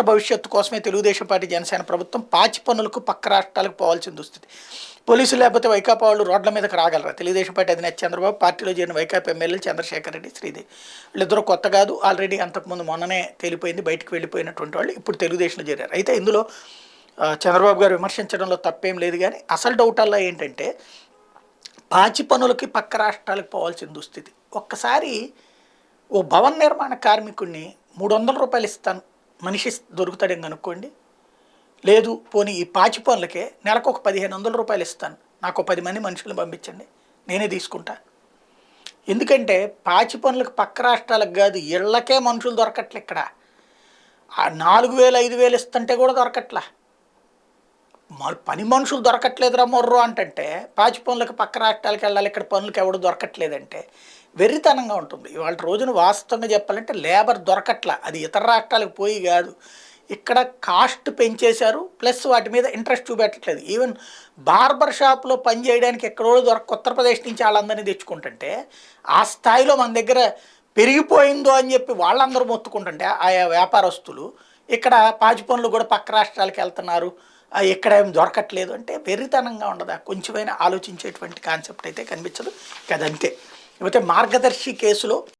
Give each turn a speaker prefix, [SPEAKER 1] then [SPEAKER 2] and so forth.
[SPEAKER 1] రాష్ట్ర భవిష్యత్తు కోసమే తెలుగుదేశం పార్టీ జనసేన ప్రభుత్వం పాచి పన్నులకు పక్క రాష్ట్రాలకు పోవాల్సిన దుస్థితి. పోలీసులు లేకపోతే వైకాపా వాళ్ళు రోడ్ల మీదకి రాగలరా? తెలుగుదేశం పార్టీ అధినేత చంద్రబాబు, పార్టీలో చేరిన వైకాపా ఎమ్మెల్యేలు చంద్రశేఖర్ రెడ్డి, శ్రీదేవి వీళ్ళిద్దరూ కొత్త కాదు. ఆల్రెడీ అంతకుముందు మొన్ననే తేలిపోయింది, బయటికి వెళ్ళిపోయినటువంటి వాళ్ళు ఇప్పుడు తెలుగుదేశంలో చేరారు. అయితే ఇందులో చంద్రబాబు గారు విమర్శించడంలో తప్పేం లేదు. కానీ అసలు డౌటల్లా ఏంటంటే పాచి పనులకి పక్క రాష్ట్రాలకు పోవాల్సిన దుస్థితి. ఒక్కసారి ఓ భవన నిర్మాణ కార్మికుడిని 300 రూపాయలు ఇస్తాను మనిషి దొరుకుతాడని కనుక్కోండి. లేదు పోనీ ఈ పాచి పనులకే నెలకు ఒక 1500 రూపాయలు ఇస్తాను, నాకు 10 మంది మనుషులను పంపించండి, నేనే తీసుకుంటా. ఎందుకంటే పాచి పనులకు పక్క రాష్ట్రాలకు కాదు, ఇళ్లకే మనుషులు దొరకట్లే. ఇక్కడ 4000 5000 ఇస్తుంటే కూడా దొరకట్లా. పని మనుషులు దొరకట్లేదురా మొర్రో అంటే పాచి పనులకు పక్క రాష్ట్రాలకు వెళ్ళాలి, ఇక్కడ పనులకు ఎవడు దొరకట్లేదంటే వెర్రితనంగా ఉంటుంది. ఇవాళ రోజున వాస్తవంగా చెప్పాలంటే లేబర్ దొరకట్లా. అది ఇతర రాష్ట్రాలకు పోయి కాదు, ఇక్కడ కాస్ట్ పెంచేశారు, ప్లస్ వాటి మీద ఇంట్రెస్ట్ చూపెట్టట్లేదు. ఈవెన్ బార్బర్ షాప్లో పని చేయడానికి ఎక్కడో ఉత్తరప్రదేశ్ నుంచి వాళ్ళందరినీ తెచ్చుకుంటుంటే ఆ స్థాయిలో మన దగ్గర పెరిగిపోయిందో అని చెప్పి వాళ్ళందరూ మొత్తుకుంటుంటే ఆయా వ్యాపారస్తులు ఇక్కడ పాచి పనులు కూడా పక్క రాష్ట్రాలకు వెళ్తున్నారు, ఇక్కడ ఏం దొరకట్లేదు అంటే వెర్రితనంగా ఉండదా? కొంచెమైనా ఆలోచించేటువంటి కాన్సెప్ట్ అయితే కనిపించదు కదంతే. లేకపోతే మార్గదర్శి కేసులో